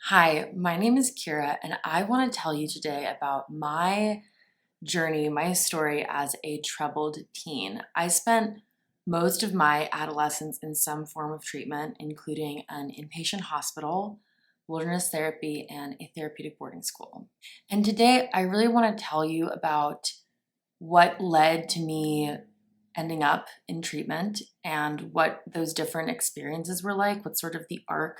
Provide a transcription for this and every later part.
Hi, my name is Kira, and I want to tell you today about my journey, my story as a troubled teen. I spent most of my adolescence in some form of treatment, including an inpatient hospital, wilderness therapy, and a therapeutic boarding school. And today, I really want to tell you about what led to me ending up in treatment and what those different experiences were like, what sort of the arc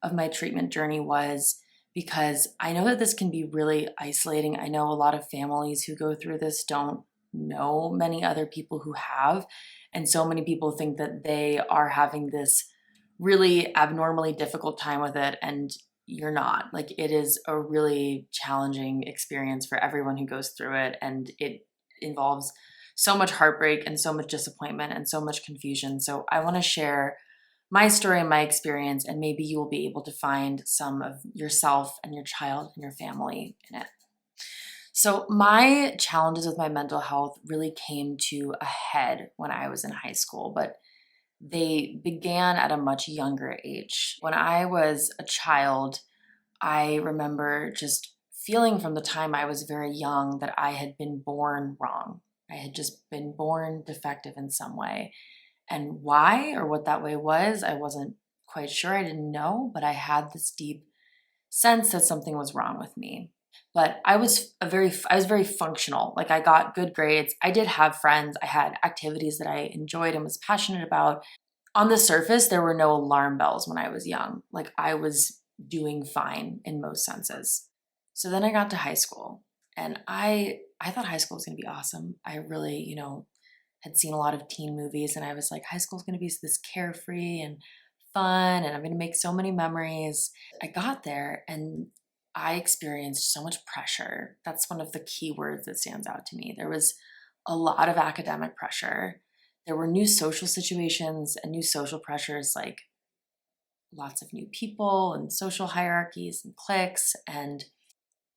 of my treatment journey was, because I know that this can be really isolating. I know a lot of families who go through this don't know many other people who have. And so many people think that they are having this really abnormally difficult time with it. And you're not. Like, it is a really challenging experience for everyone who goes through it. And it involves so much heartbreak and so much disappointment and so much confusion. So I want to share my story and my experience, and maybe you will be able to find some of yourself and your child and your family in it. So my challenges with my mental health really came to a head when I was in high school, but they began at a much younger age. When I was a child, I remember just feeling from the time I was very young that I had been born wrong. I had just been born defective in some way. And why or what that way was, I wasn't quite sure. I didn't know, but I had this deep sense that something was wrong with me. But I was very functional. Like, I got good grades. I did have friends. I had activities that I enjoyed and was passionate about. On the surface, there were no alarm bells when I was young. Like, I was doing fine in most senses. So then I got to high school, and I thought high school was going to be awesome. I really, had seen a lot of teen movies, and I was like, high school is going to be this carefree and fun, and I'm going to make so many memories. I got there and I experienced so much pressure. That's one of the key words that stands out to me. There was a lot of academic pressure. There were new social situations and new social pressures, like lots of new people and social hierarchies and cliques and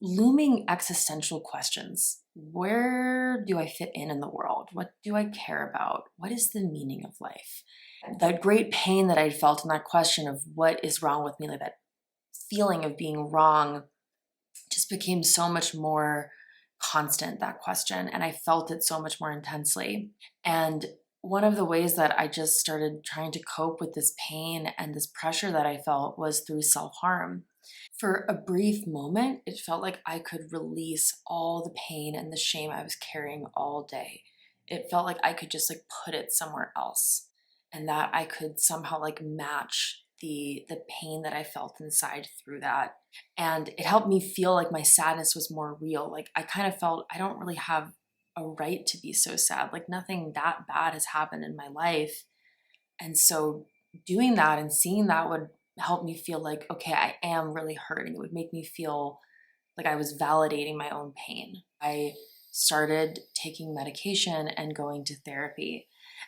looming existential questions. Where do I fit in the world? What do I care about? What is the meaning of life? That great pain that I'd felt in that question of what is wrong with me, like that feeling of being wrong, just became so much more constant, that question. And I felt it so much more intensely. And one of the ways that I just started trying to cope with this pain and this pressure that I felt was through self-harm. For a brief moment, it felt like I could release all the pain and the shame I was carrying all day. It felt like I could just put it somewhere else, and that I could somehow match the pain that I felt inside through that. And it helped me feel like my sadness was more real. Like, I kind of felt I don't really have a right to be so sad. Like, nothing that bad has happened in my life. And so doing that and seeing that would help me feel like, okay, I am really hurting. It would make me feel like I was validating my own pain. I started taking medication and going to therapy.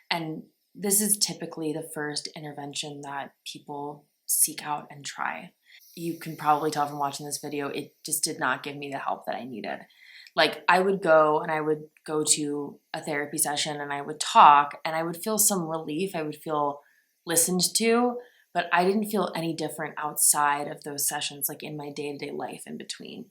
And this is typically the first intervention that people seek out and try. You can probably tell from watching this video, it just did not give me the help that I needed. Like, I would go to a therapy session and I would talk and I would feel some relief. I would feel listened to, but I didn't feel any different outside of those sessions, like in my day-to-day life in between.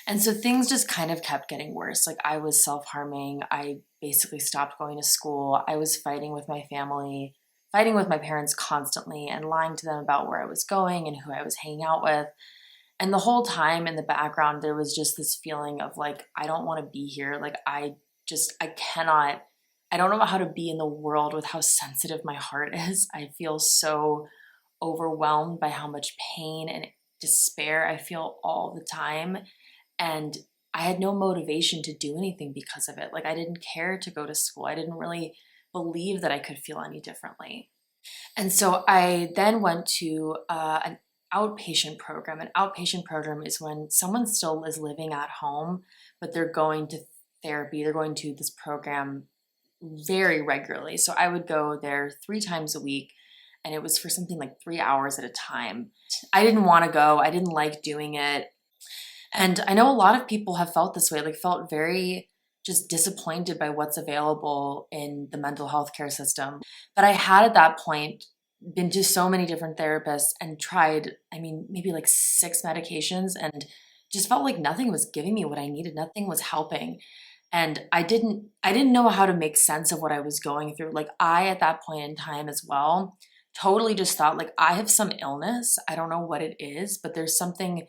And so things just kind of kept getting worse. Like, I was self-harming. I basically stopped going to school. I was fighting with my family, fighting with my parents constantly and lying to them about where I was going and who I was hanging out with. And the whole time in the background, there was just this feeling of I don't want to be here. Like, I don't know how to be in the world with how sensitive my heart is. I feel so overwhelmed by how much pain and despair I feel all the time. And I had no motivation to do anything because of it. Like, I didn't care to go to school. I didn't really believe that I could feel any differently. And so I then went to an outpatient program. An outpatient program is when someone still is living at home, but they're going to therapy. They're going to this program very regularly. So I would go there 3 times a week, and it was for something like 3 hours at a time. I didn't want to go. I didn't like doing it. And I know a lot of people have felt this way, felt very just disappointed by what's available in the mental health care system. But I had at that point been to so many different therapists and tried, maybe like 6 medications, and just felt like nothing was giving me what I needed. Nothing was helping. And I didn't know how to make sense of what I was going through. Like I, at that point in time as well, totally just thought like I have some illness. I don't know what it is, but there's something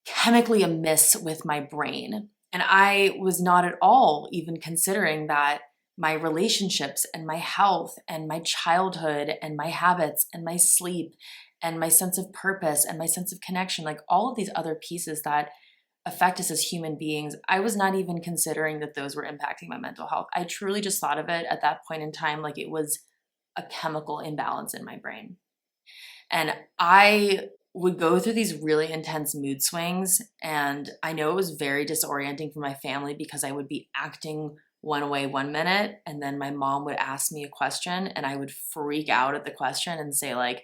chemically amiss with my brain. And I was not at all even considering that my relationships and my health and my childhood and my habits and my sleep and my sense of purpose and my sense of connection, like all of these other pieces that affect us as human beings, I was not even considering that those were impacting my mental health. I truly just thought of it at that point in time like it was a chemical imbalance in my brain. And I would go through these really intense mood swings. And I know it was very disorienting for my family because I would be acting one way one minute, and then my mom would ask me a question and I would freak out at the question and say like,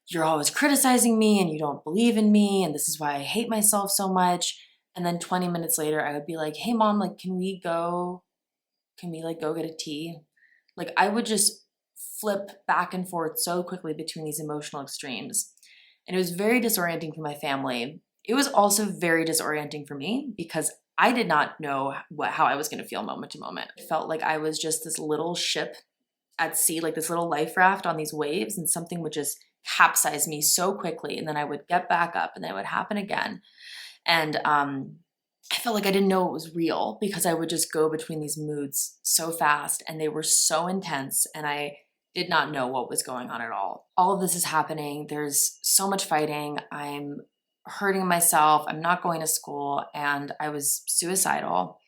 you're always criticizing me and you don't believe in me and this is why I hate myself so much. And then 20 minutes later I would be like, hey mom, like can we go get a tea? Like I would just flip back and forth so quickly between these emotional extremes. And it was very disorienting for my family. It was also very disorienting for me because I did not know how I was going to feel moment to moment. It felt like I was just this little ship at sea, like this little life raft on these waves, and something would just capsize me so quickly. And then I would get back up and then it would happen again. And I felt like I didn't know it was real because I would just go between these moods so fast and they were so intense. And I did not know what was going on at all. All of this is happening. There's so much fighting. I'm hurting myself. I'm not going to school. And I was suicidal.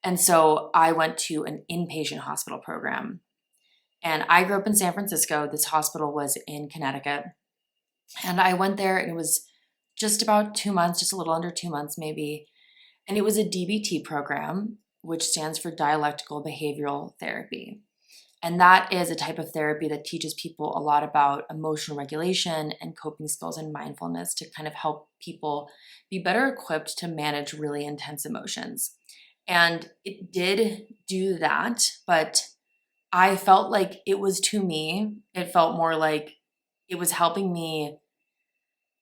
And so I went to an inpatient hospital program. And I grew up in San Francisco. This hospital was in Connecticut. And I went there and it was just about 2 months, just a little under 2 months maybe. And it was a DBT program, which stands for dialectical behavioral therapy. And that is a type of therapy that teaches people a lot about emotional regulation and coping skills and mindfulness to kind of help people be better equipped to manage really intense emotions. And it did do that, but I felt like it was to me, it felt more like it was helping me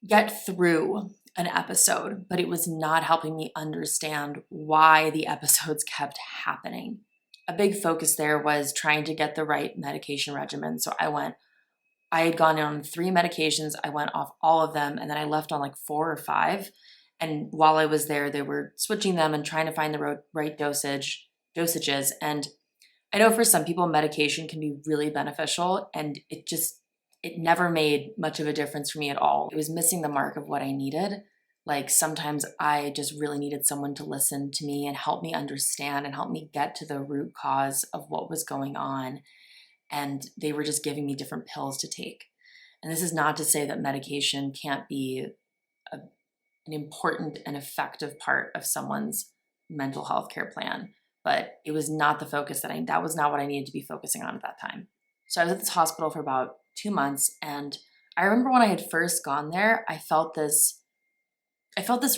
get through an episode, but it was not helping me understand why the episodes kept happening. A big focus there was trying to get the right medication regimen. So I had gone on 3 medications. I went off all of them and then I left on like 4 or 5. And while I was there, they were switching them and trying to find the right dosages. And I know for some people, medication can be really beneficial, and it never made much of a difference for me at all. It was missing the mark of what I needed. Like sometimes I just really needed someone to listen to me and help me understand and help me get to the root cause of what was going on. And they were just giving me different pills to take. And this is not to say that medication can't be an important and effective part of someone's mental health care plan, but it was not the focus that was not what I needed to be focusing on at that time. So I was at this hospital for about 2 months, and I remember when I had first gone there, I felt this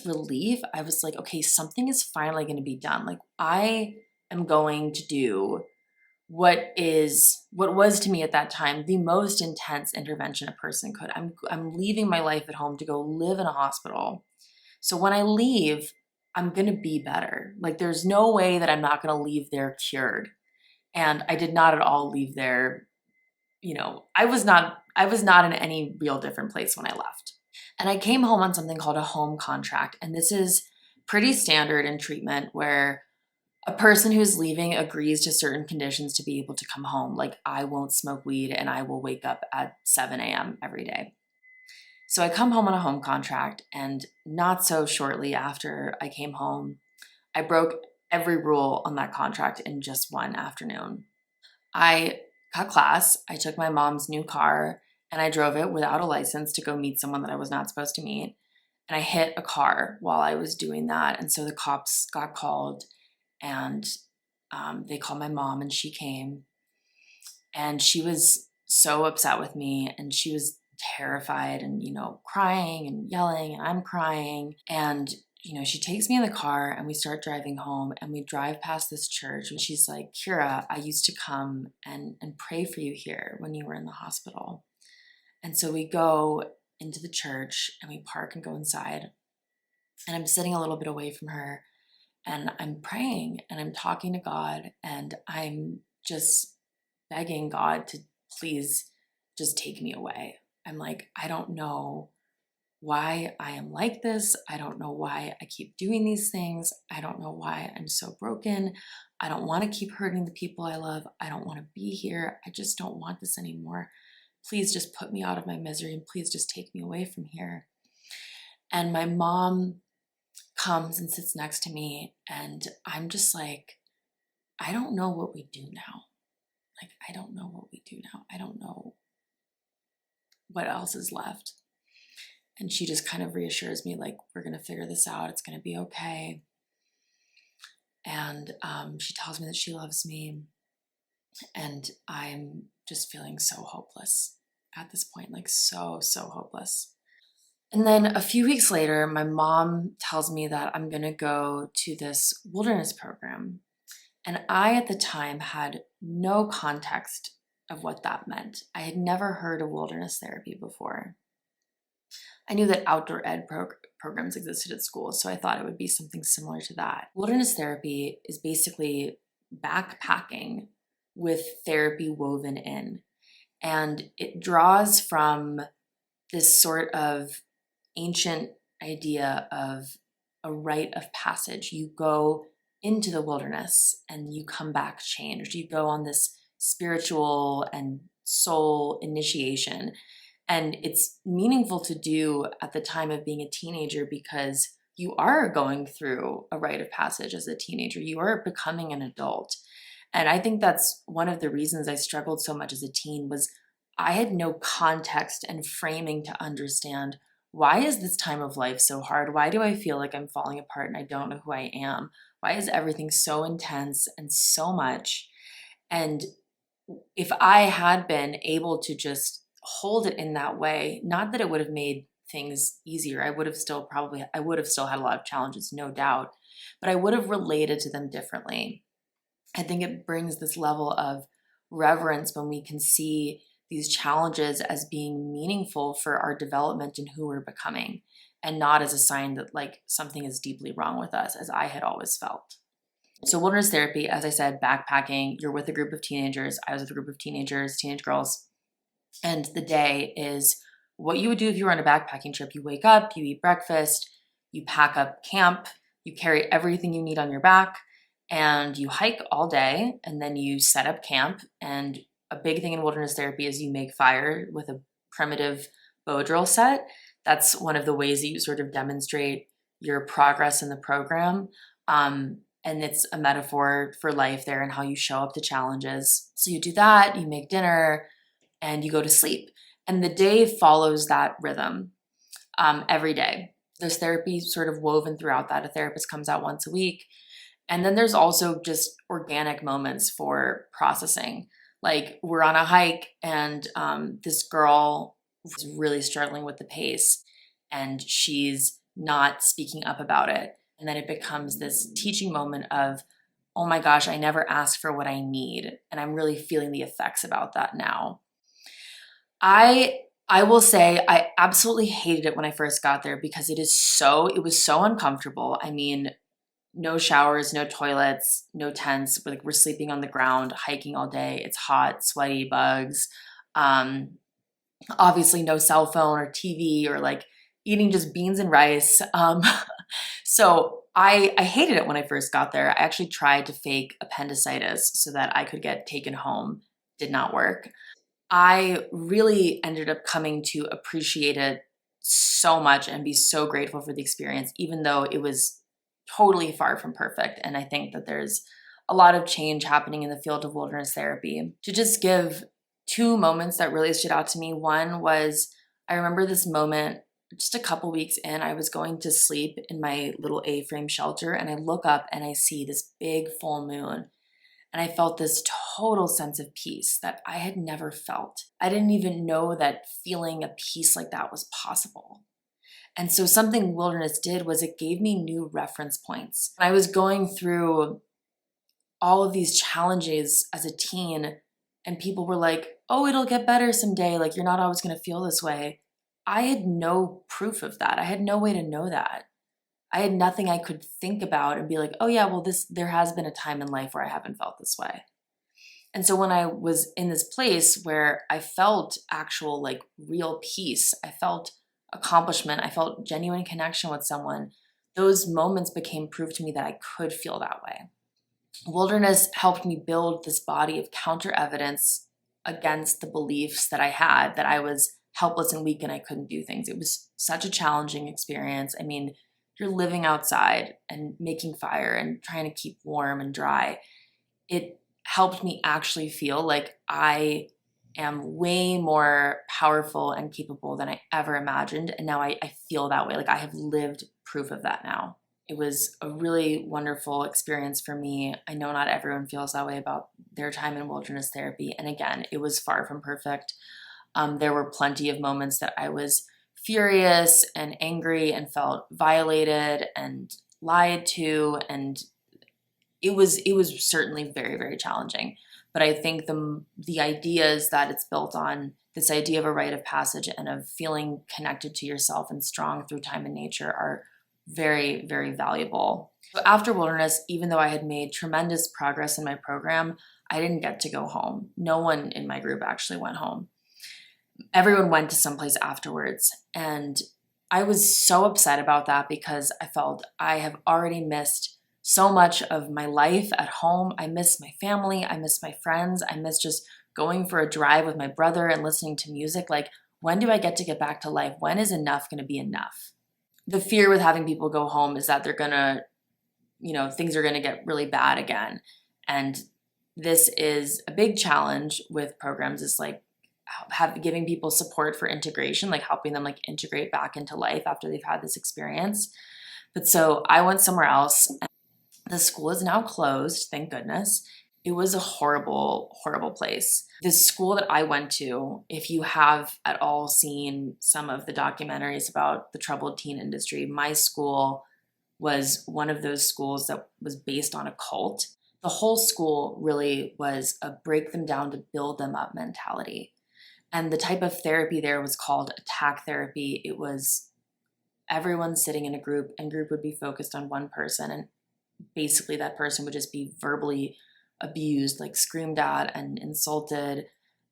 relief. I was like, okay, something is finally going to be done. Like I am going to do what was to me at that time the most intense intervention a person could. I'm leaving my life at home to go live in a hospital. So when I leave, I'm going to be better. Like there's no way that I'm not going to leave there cured. And I did not at all leave there. I was not in any real different place when I left. And I came home on something called a home contract. And this is pretty standard in treatment where a person who's leaving agrees to certain conditions to be able to come home. Like I won't smoke weed and I will wake up at 7 a.m. every day. So I come home on a home contract, and not so shortly after I came home, I broke every rule on that contract in just one afternoon. I cut class, I took my mom's new car, and I drove it without a license to go meet someone that I was not supposed to meet. And I hit a car while I was doing that. And so the cops got called, and they called my mom, and she came. And she was so upset with me, and she was terrified and, crying and yelling, and I'm crying. And she takes me in the car and we start driving home and we drive past this church and she's like, Kira, I used to come and pray for you here when you were in the hospital. And so we go into the church and we park and go inside. And I'm sitting a little bit away from her and I'm praying and I'm talking to God and I'm just begging God to please just take me away. I'm like, I don't know why I am like this. I don't know why I keep doing these things. I don't know why I'm so broken. I don't want to keep hurting the people I love. I don't want to be here. I just don't want this anymore. Please just put me out of my misery and please just take me away from here. And my mom comes and sits next to me and I'm just like, I don't know what we do now. Like, I don't know what we do now. I don't know what else is left. And she just kind of reassures me, like, we're going to figure this out. It's going to be okay. And she tells me that she loves me. And I'm just feeling so hopeless at this point, like so hopeless. And then a few weeks later, my mom tells me that I'm going to go to this wilderness program. And I, at the time, had no context of what that meant. I had never heard of wilderness therapy before. I knew that outdoor ed programs existed at school, so I thought it would be something similar to that. Wilderness therapy is basically backpacking with therapy woven in. And it draws from this sort of ancient idea of a rite of passage. You go into the wilderness and you come back changed. You go on this spiritual and soul initiation. And it's meaningful to do at the time of being a teenager because you are going through a rite of passage as a teenager. You are becoming an adult. And I think that's one of the reasons I struggled so much as a teen was I had no context and framing to understand, why is this time of life so hard? Why do I feel like I'm falling apart and I don't know who I am? Why is everything so intense and so much? And if I had been able to just hold it in that way, not that it would have made things easier. I would have still had a lot of challenges, no doubt, but I would have related to them differently. I think it brings this level of reverence when we can see these challenges as being meaningful for our development and who we're becoming, and not as a sign that like something is deeply wrong with us, as I had always felt. So wilderness therapy, as I said, backpacking, you're with a group of teenagers. I was with a group of teenagers, teenage girls. And the day is what you would do if you were on a backpacking trip. You wake up, you eat breakfast, you pack up camp, you carry everything you need on your back, and you hike all day, and then you set up camp. And a big thing in wilderness therapy is you make fire with a primitive bow drill set. That's one of the ways that you sort of demonstrate your progress in the program. And it's a metaphor for life there and how you show up to challenges. So you do that, you make dinner, and you go to sleep. And the day follows that rhythm every day. There's therapy sort of woven throughout that. A therapist comes out once a week. And then there's also just organic moments for processing. Like we're on a hike and this girl is really struggling with the pace and she's not speaking up about it. And then it becomes this teaching moment of, oh my gosh, I never asked for what I need. And I'm really feeling the effects about that now. I will say I absolutely hated it when I first got there because it was so uncomfortable. I mean, no showers, no toilets, no tents. We're sleeping on the ground, hiking all day. It's hot, sweaty, bugs. Obviously no cell phone or TV or like eating just beans and rice. So I hated it when I first got there. I actually tried to fake appendicitis so that I could get taken home. Did not work. I really ended up coming to appreciate it so much and be so grateful for the experience, even though it was totally far from perfect. And I think that there's a lot of change happening in the field of wilderness therapy. To just give two moments that really stood out to me. One was, I remember this moment just a couple weeks in, I was going to sleep in my little A-frame shelter and I look up and I see this big full moon. And I felt this total sense of peace that I had never felt. I didn't even know that feeling a peace like that was possible. And so something wilderness did was it gave me new reference points. I was going through all of these challenges as a teen, and people were like, oh, it'll get better someday. Like, you're not always going to feel this way. I had no proof of that. I had no way to know that. I had nothing I could think about and be like, oh yeah, well, there has been a time in life where I haven't felt this way. And so when I was in this place where I felt actual, like, real peace, I felt accomplishment, I felt genuine connection with someone, those moments became proof to me that I could feel that way. Wilderness helped me build this body of counter evidence against the beliefs that I had that I was helpless and weak and I couldn't do things. It was such a challenging experience. I mean, you're living outside and making fire and trying to keep warm and dry. It helped me actually feel like I am way more powerful and capable than I ever imagined. And now I feel that way. Like, I have lived proof of that now. It was a really wonderful experience for me. I know not everyone feels that way about their time in wilderness therapy. And again, it was far from perfect. There were plenty of moments that I was furious and angry and felt violated and lied to, and it was certainly very, very challenging. But I think the ideas that it's built on, this idea of a rite of passage and of feeling connected to yourself and strong through time and nature, are very, very valuable. So after wilderness, even though I had made tremendous progress in my program, I didn't get to go home. No one in my group actually went home. Everyone went to someplace afterwards. And I was so upset about that because I felt I have already missed so much of my life at home. I miss my family. I miss my friends. I miss just going for a drive with my brother and listening to music. Like, when do I get back to life? When is enough going to be enough? The fear with having people go home is that they're going to, things are going to get really bad again. And this is a big challenge with programs, is like giving people support for integration, like helping them like integrate back into life after they've had this experience. But so I went somewhere else. And the school is now closed, thank goodness. It was a horrible, horrible place. This school that I went to, if you have at all seen some of the documentaries about the troubled teen industry, my school was one of those schools that was based on a cult. The whole school really was a break them down to build them up mentality. And the type of therapy there was called attack therapy. It was everyone sitting in a group, and group would be focused on one person. And basically that person would just be verbally abused, like screamed at and insulted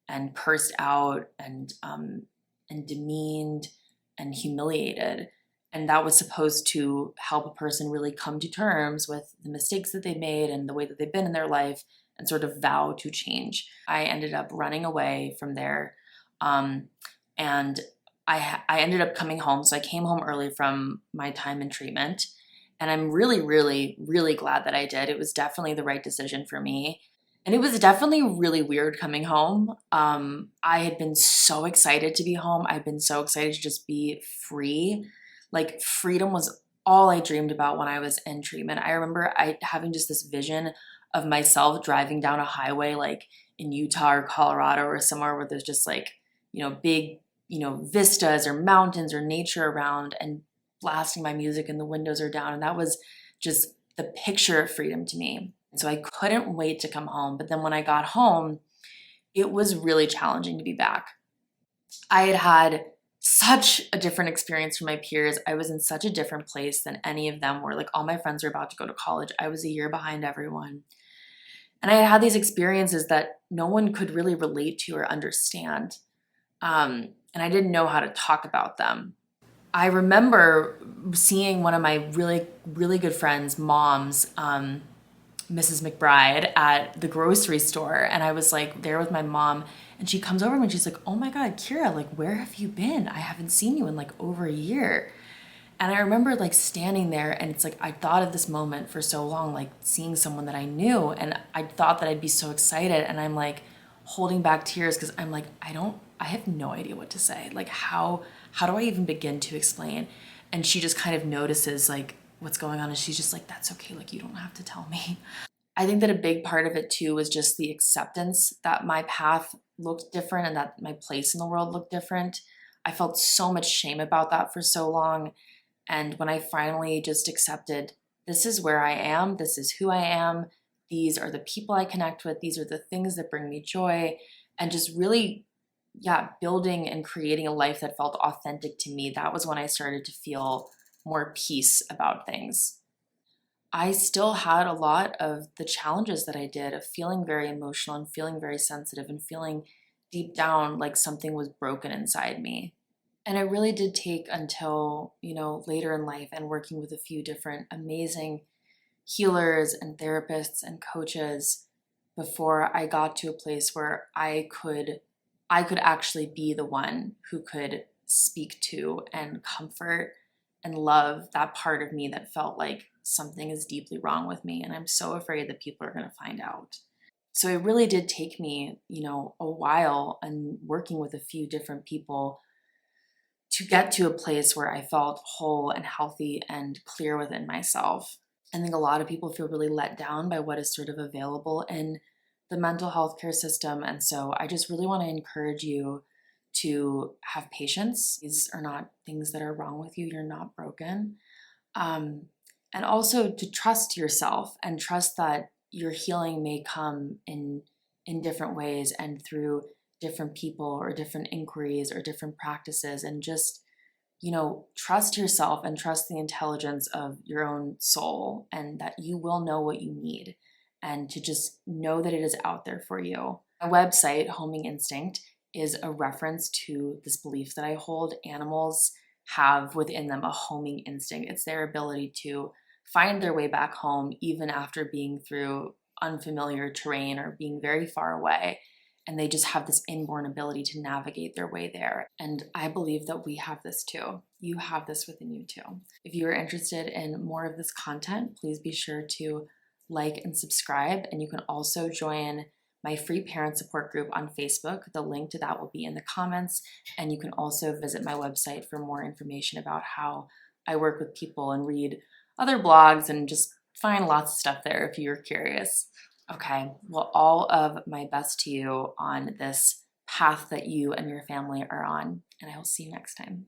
and cursed out and demeaned and humiliated. And that was supposed to help a person really come to terms with the mistakes that they made and the way that they've been in their life and sort of vow to change. I ended up running away from there. And I ended up coming home. So I came home early from my time in treatment. And I'm really, really, really glad that I did. It was definitely the right decision for me. And it was definitely really weird coming home. I had been so excited to be home. I'd been so excited to just be free. Like, freedom was all I dreamed about when I was in treatment. I remember having just this vision of myself driving down a highway, like in Utah or Colorado or somewhere where there's just like, big, vistas or mountains or nature around, and blasting my music and the windows are down. And that was just the picture of freedom to me. And so I couldn't wait to come home. But then when I got home, it was really challenging to be back. I had had such a different experience from my peers. I was in such a different place than any of them were. Like, all my friends were about to go to college. I was a year behind everyone. And I had these experiences that no one could really relate to or understand. And I didn't know how to talk about them. I remember seeing one of my really, really good friends' moms, Mrs. McBride, at the grocery store. And I was like there with my mom, and she comes over to me and she's like, oh my God, Kira, like, where have you been? I haven't seen you in like over a year. And I remember like standing there, and it's like, I thought of this moment for so long, like seeing someone that I knew, and I thought that I'd be so excited. And I'm like holding back tears because I'm like, I have no idea what to say. Like, how do I even begin to explain? And she just kind of notices like what's going on, and she's just like, that's okay. Like, you don't have to tell me. I think that a big part of it too was just the acceptance that my path looked different and that my place in the world looked different. I felt so much shame about that for so long. And when I finally just accepted, this is where I am, this is who I am, these are the people I connect with, these are the things that bring me joy, and just really, yeah, building and creating a life that felt authentic to me, that was when I started to feel more peace about things. I still had a lot of the challenges that I did of feeling very emotional and feeling very sensitive and feeling deep down like something was broken inside me. And it really did take until, later in life and working with a few different amazing healers and therapists and coaches before I got to a place where I could actually be the one who could speak to and comfort and love that part of me that felt like something is deeply wrong with me and I'm so afraid that people are going to find out. So it really did take me, a while and working with a few different people to get to a place where I felt whole and healthy and clear within myself. I think a lot of people feel really let down by what is sort of available in the mental health care system. And so I just really want to encourage you to have patience. These are not things that are wrong with you. You're not broken. Um, and also to trust yourself and trust that your healing may come in different ways and through different people or different inquiries or different practices, and just trust yourself and trust the intelligence of your own soul and that you will know what you need, and to just know that it is out there for you. My website, Homing Instinct, is a reference to this belief that I hold. Animals have within them a homing instinct. It's their ability to find their way back home even after being through unfamiliar terrain or being very far away. And they just have this inborn ability to navigate their way there. And I believe that we have this too. You have this within you too. If you are interested in more of this content, please be sure to like and subscribe. And you can also join my free parent support group on Facebook. The link to that will be in the comments. And you can also visit my website for more information about how I work with people and read other blogs and just find lots of stuff there if you're curious. Okay, well, all of my best to you on this path that you and your family are on, and I will see you next time.